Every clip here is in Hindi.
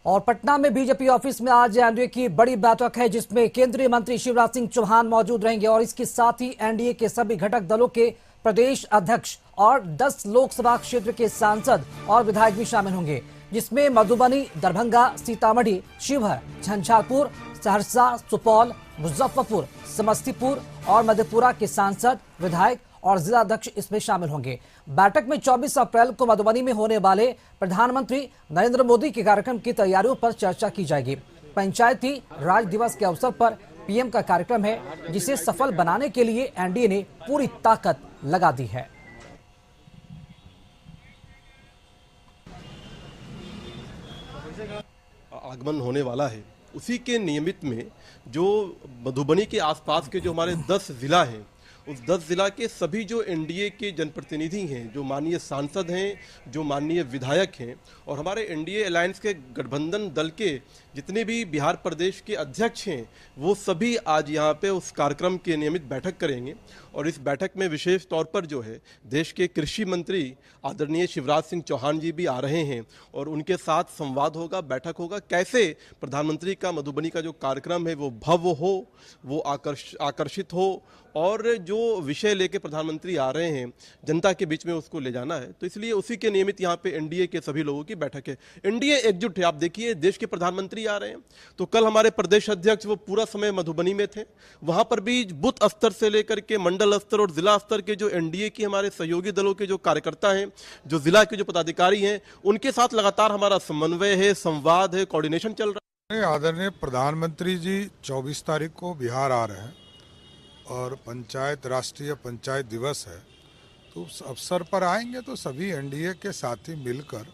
और पटना में बीजेपी ऑफिस में आज एनडीए की बड़ी बैठक है, जिसमें केंद्रीय मंत्री शिवराज सिंह चौहान मौजूद रहेंगे और इसके साथ ही एनडीए के सभी घटक दलों के प्रदेश अध्यक्ष और 10 लोकसभा क्षेत्र के सांसद और विधायक भी शामिल होंगे, जिसमें मधुबनी, दरभंगा, सीतामढ़ी, शिवहर, झंझारपुर, सहरसा, सुपौल, मुजफ्फरपुर, समस्तीपुर और मधेपुरा के सांसद, विधायक और जिला अध्यक्ष इसमें शामिल होंगे। बैठक में 24 अप्रैल को मधुबनी में होने वाले प्रधानमंत्री नरेंद्र मोदी के कार्यक्रम की तैयारियों पर चर्चा की जाएगी। पंचायती राज दिवस के अवसर पर पीएम का कार्यक्रम है, जिसे सफल बनाने के लिए एनडीए ने पूरी ताकत लगा दी है। आगमन होने वाला है, उसी के नियमित में जो मधुबनी के आसपास के जो हमारे 10 जिला हैं, उस 10 जिला के सभी जो एनडीए के जनप्रतिनिधि हैं, जो माननीय सांसद हैं, जो माननीय विधायक हैं और हमारे एनडीए अलायंस के गठबंधन दल के जितने भी बिहार प्रदेश के अध्यक्ष हैं, वो सभी आज यहाँ पे उस कार्यक्रम की नियमित बैठक करेंगे। और इस बैठक में विशेष तौर पर जो है देश के कृषि मंत्री आदरणीय शिवराज सिंह चौहान जी भी आ रहे हैं और उनके साथ संवाद होगा, बैठक होगा, कैसे प्रधानमंत्री का मधुबनी का जो कार्यक्रम है वो भव्य हो, वो आकर्षित हो और जो विषय लेके प्रधानमंत्री आ रहे हैं जनता के बीच में उसको ले जाना है। तो इसलिए उसी के नियमित यहाँ पे एनडीए के सभी लोगों की बैठक है। एनडीए एकजुट है। आप देखिए, देश के प्रधानमंत्री आ रहे हैं, तो कल हमारे प्रदेश अध्यक्ष वो पूरा समय मधुबनी में थे, वहां पर भी बूथ स्तर से लेकर के मंडल स्तर और जिला स्तर के जो एनडीए की हमारे सहयोगी दलों के जो कार्यकर्ता हैं, जो जिला के जो पदाधिकारी हैं, उनके साथ लगातार हमारा समन्वय है, संवाद है, कोऑर्डिनेशन चल रहा है। आदरणीय प्रधानमंत्री जी 24 तारीख को बिहार आ रहे हैं और राष्ट्रीय पंचायत दिवस है, तो उस अवसर पर आएंगे तो सभी एनडीए के साथी मिलकर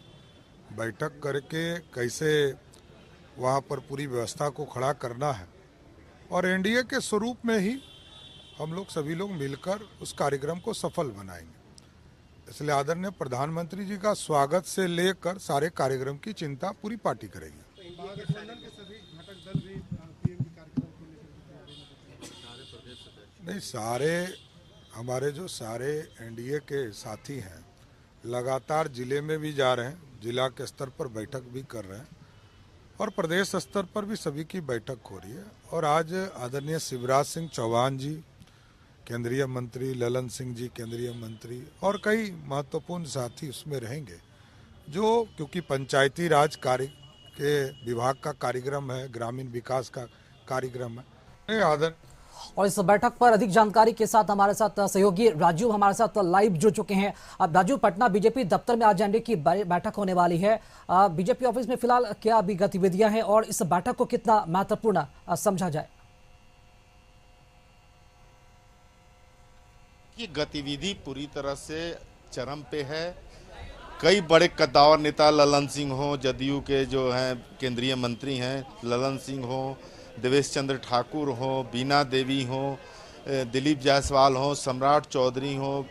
बैठक करके कैसे वहाँ पर पूरी व्यवस्था को खड़ा करना है और एनडीए के स्वरूप में ही हम लोग सभी लोग मिलकर उस कार्यक्रम को सफल बनाएंगे। इसलिए आदरणीय प्रधानमंत्री जी का स्वागत से लेकर सारे कार्यक्रम की चिंता पूरी पार्टी करेगी। नहीं, सारे हमारे जो सारे एनडीए के साथी हैं लगातार जिले में भी जा रहे हैं, जिला के स्तर पर बैठक भी कर रहे हैं और प्रदेश स्तर पर भी सभी की बैठक हो रही है। और आज आदरणीय शिवराज सिंह चौहान जी केंद्रीय मंत्री, ललन सिंह जी केंद्रीय मंत्री और कई महत्वपूर्ण साथी उसमें रहेंगे, जो क्योंकि पंचायती राज कार्य के विभाग का कार्यक्रम है, ग्रामीण विकास का कार्यक्रम है। और इस बैठक पर अधिक जानकारी के साथ हमारे साथ सहयोगी राजू हमारे साथ लाइव जुड़ चुके हैं। अब राजू, पटना बीजेपी दफ्तर में आज एनडीए की बैठक होने वाली है। बीजेपी ऑफिस में फिलहाल क्या अभी गतिविधियां हैं और इस बैठक को कितना महत्वपूर्ण समझा जाए? ये गतिविधि पूरी तरह से चरम पे है। कई बड़े कद्दावर नेता, ललन सिंह हो, जदयू के जो हैं केंद्रीय मंत्री हैं, ललन सिंह हो, देवेश चंद्र ठाकुर हो, बीना देवी हो, दिलीप जायसवाल हो, सम्राट चौधरी हो,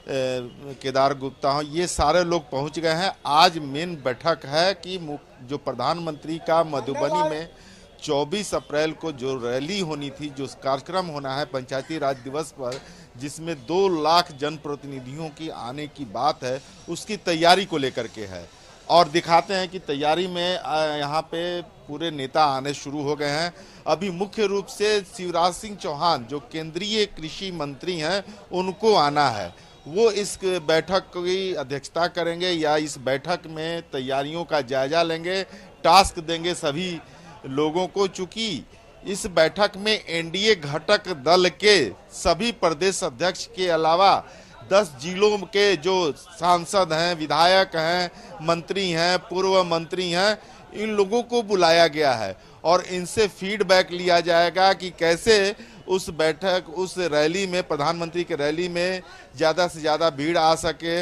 केदार गुप्ता हो, ये सारे लोग पहुंच गए हैं। आज मेन बैठक है कि जो प्रधानमंत्री का मधुबनी में 24 अप्रैल को जो रैली होनी थी, जो कार्यक्रम होना है पंचायती राज दिवस पर, जिसमें 2 लाख जनप्रतिनिधियों की आने की बात है, उसकी तैयारी को लेकर के है। और दिखाते हैं कि तैयारी में यहाँ पे पूरे नेता आने शुरू हो गए हैं। अभी मुख्य रूप से शिवराज सिंह चौहान जो केंद्रीय कृषि मंत्री हैं, उनको आना है। वो इस बैठक की अध्यक्षता करेंगे या इस बैठक में तैयारियों का जायजा लेंगे, टास्क देंगे सभी लोगों को। चूंकि इस बैठक में एनडीए घटक दल के सभी प्रदेश अध्यक्ष के अलावा 10 जिलों के जो सांसद हैं, विधायक हैं, मंत्री हैं, पूर्व मंत्री हैं, इन लोगों को बुलाया गया है और इनसे फीडबैक लिया जाएगा कि कैसे उस बैठक, उस रैली में, प्रधानमंत्री के रैली में ज़्यादा से ज़्यादा भीड़ आ सके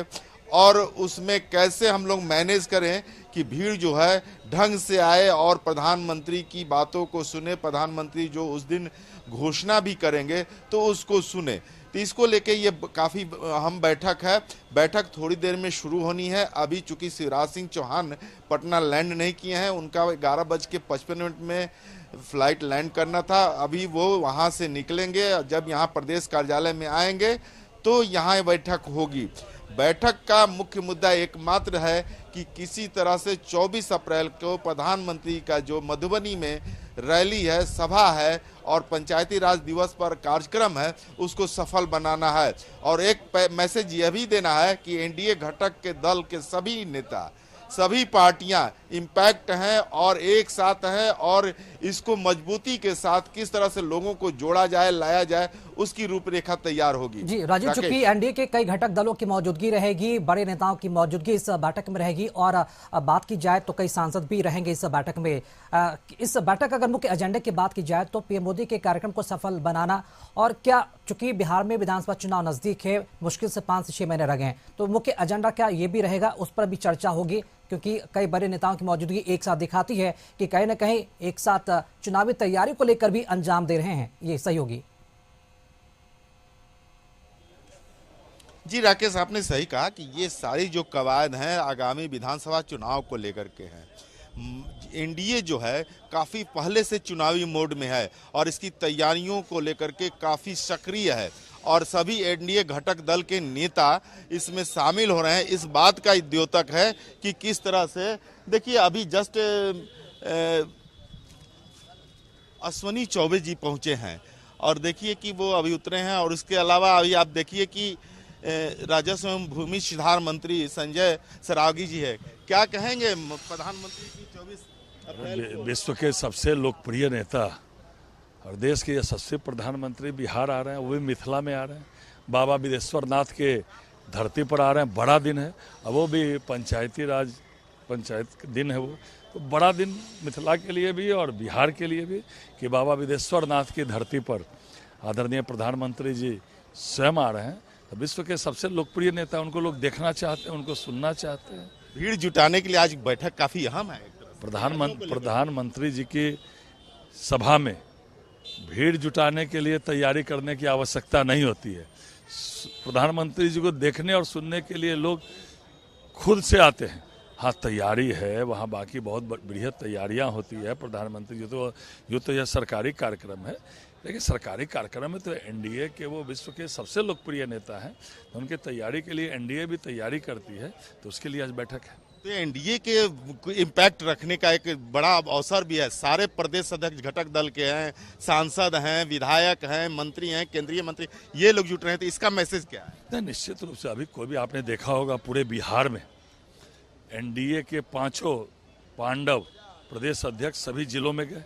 और उसमें कैसे हम लोग मैनेज करें कि भीड़ जो है ढंग से आए और प्रधानमंत्री की बातों को सुने। प्रधानमंत्री जो उस दिन घोषणा भी करेंगे तो उसको सुने। तो इसको लेके ये काफ़ी अहम बैठक है। बैठक थोड़ी देर में शुरू होनी है। अभी चूंकि शिवराज सिंह चौहान पटना लैंड नहीं किए हैं, उनका 11:55 में फ्लाइट लैंड करना था। अभी वो वहाँ से निकलेंगे, जब यहाँ प्रदेश कार्यालय में आएंगे तो यहाँ बैठक होगी। बैठक का मुख्य मुद्दा एकमात्र है कि किसी तरह से 24 अप्रैल को प्रधानमंत्री का जो मधुबनी में रैली है, सभा है और पंचायती राज दिवस पर कार्यक्रम है, उसको सफल बनाना है। और एक मैसेज यह भी देना है कि एनडीए घटक के दल के सभी नेता, सभी पार्टियां इम्पैक्ट हैं और एक साथ हैं और इसको मजबूती के साथ किस तरह से लोगों को जोड़ा जाए, लाया जाए, उसकी रूपरेखा तैयार होगी। जी राजीव, चूंकि एनडीए के कई घटक दलों की मौजूदगी रहेगी, बड़े नेताओं की मौजूदगी इस बैठक में रहेगी और बात की जाए तो कई सांसद भी रहेंगे इस बैठक में। इस बैठक अगर मुख्य एजेंडे की बात की जाए तो पीएम मोदी के कार्यक्रम को सफल बनाना, और क्या चूंकि बिहार में विधानसभा चुनाव नजदीक है, मुश्किल से 5 से 6 महीने रह गए हैं, तो मुख्य एजेंडा क्या ये भी रहेगा, उस पर भी चर्चा होगी? क्योंकि कई बड़े नेताओं की मौजूदगी एक साथ दिखाती है कि कहीं ना कहीं एक साथ चुनावी तैयारी को लेकर भी अंजाम दे रहे हैं, ये सही होगी? जी राकेश, आपने सही कहा कि ये सारी जो कवायद हैं आगामी विधानसभा चुनाव को लेकर के हैं। एनडीए जो है काफ़ी पहले से चुनावी मोड में है और इसकी तैयारियों को लेकर के काफ़ी सक्रिय है और सभी एनडीए घटक दल के नेता इसमें शामिल हो रहे हैं। इस बात का द्योतक है कि किस तरह से, देखिए अभी जस्ट अश्वनी चौबे जी पहुंचे हैं और देखिए कि वो अभी उतरे हैं। और इसके अलावा अभी आप देखिए कि राजस्व एवं भूमि सुधार मंत्री संजय सरावगी जी है। क्या कहेंगे प्रधानमंत्री की 24 अप्रैल विश्व के सबसे लोकप्रिय नेता और देश के यशस्वी प्रधानमंत्री बिहार आ रहे हैं, वो भी मिथिला में आ रहे हैं, बाबा बिदेश्वर नाथ के धरती पर आ रहे हैं। बड़ा दिन है, अब वो भी पंचायती राज पंचायत दिन है, वो तो बड़ा दिन मिथिला के लिए भी और बिहार के लिए भी कि बाबा बिदेश्वर नाथ की धरती पर आदरणीय प्रधानमंत्री जी स्वयं आ रहे हैं। तो विश्व के सबसे लोकप्रिय नेता, उनको लोग देखना चाहते हैं, उनको सुनना चाहते हैं। भीड़ जुटाने के लिए आज बैठक काफी अहम है। प्रधानमंत्री जी की सभा में भीड़ जुटाने के लिए तैयारी करने की आवश्यकता नहीं होती है। प्रधानमंत्री जी को देखने और सुनने के लिए लोग खुद से आते हैं। हाँ, तैयारी है, वहाँ बाकी बहुत बढ़िया तैयारियाँ होती है। प्रधानमंत्री जी तो यह सरकारी कार्यक्रम है, लेकिन सरकारी कार्यक्रम में तो एनडीए के वो विश्व के सबसे लोकप्रिय नेता हैं, तो उनके तैयारी के लिए एनडीए भी तैयारी करती है, तो उसके लिए आज बैठक है। तो एनडीए के इम्पैक्ट रखने का एक बड़ा अवसर भी है। सारे प्रदेश अध्यक्ष घटक दल के हैं, सांसद हैं, विधायक हैं, मंत्री हैं, केंद्रीय मंत्री, ये लोग जुट रहे हैं, तो इसका मैसेज क्या है? नहीं, निश्चित रूप से अभी कोई भी आपने देखा होगा पूरे बिहार में एनडीए के 5 पांडव प्रदेश अध्यक्ष सभी जिलों में गए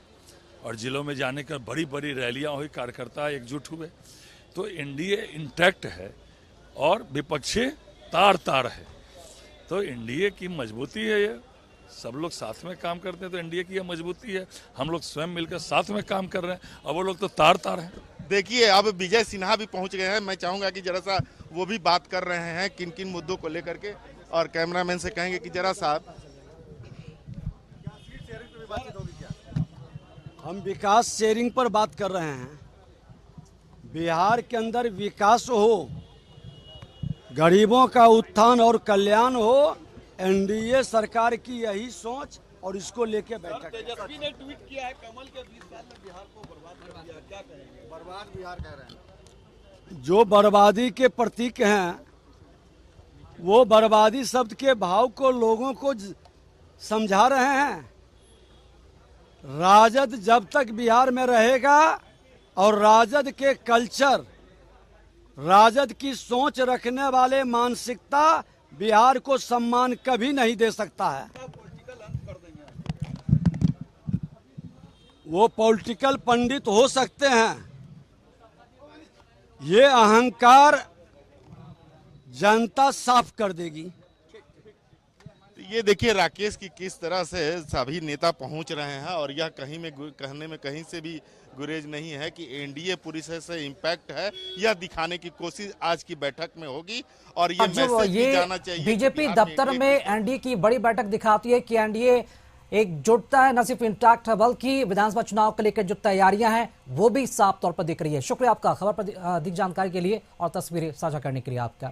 और जिलों में जाने का बड़ी बड़ी रैलियां हुई, कार्यकर्ता एकजुट हुए। तो एनडीए इंटैक्ट है और विपक्षी तार तार है। तो एनडीए की मजबूती है, ये सब लोग साथ में काम करते हैं, तो एनडीए की ये मजबूती है। हम लोग स्वयं मिलकर साथ में काम कर रहे हैं और वो लोग तो तार तार हैं। देखिए अब विजय सिन्हा भी पहुंच गए हैं। मैं चाहूंगा कि जरा सा वो भी बात कर रहे हैं किन किन मुद्दों को लेकर के, और कैमरामैन से कहेंगे कि जरा सा हम विकास शेयरिंग पर बात कर रहे हैं। बिहार के अंदर विकास हो, गरीबों का उत्थान और कल्याण हो, एनडीए सरकार की यही सोच और इसको लेके बैठक। तेजस्वी ने ट्वीट किया है, कमल के 20 साल में बिहार को बर्बाद कर दिया, क्या कहेंगे? बर्बाद बिहार कह रहे हैं। जो बर्बादी के प्रतीक हैं, वो बर्बादी शब्द के भाव को लोगों को समझा रहे हैं। राजद जब तक बिहार में रहेगा और राजद के कल्चर, राजद की सोच रखने वाले मानसिकता बिहार को सम्मान कभी नहीं दे सकता है। वो पॉलिटिकल पंडित हो सकते हैं, ये अहंकार जनता साफ कर देगी। ये देखिए राकेश की किस तरह से सभी नेता पहुंच रहे हैं और यह कहीं में कहने में कहीं से भी गुरेज नहीं है कि एनडीए पूरी तरह से इम्पैक्ट है, यह दिखाने की कोशिश आज की बैठक में होगी। और ये मैसेज भी जाना चाहिए। बीजेपी दफ्तर में एनडीए की बड़ी बैठक दिखाती है कि एनडीए एकजुटता है, न सिर्फ इंटैक्ट है बल्कि विधानसभा चुनाव को लेकर जो तैयारियां हैं वो भी साफ तौर पर दिख रही है। शुक्रिया आपका खबर पर अधिक जानकारी के लिए और तस्वीरें साझा करने के लिए आपका।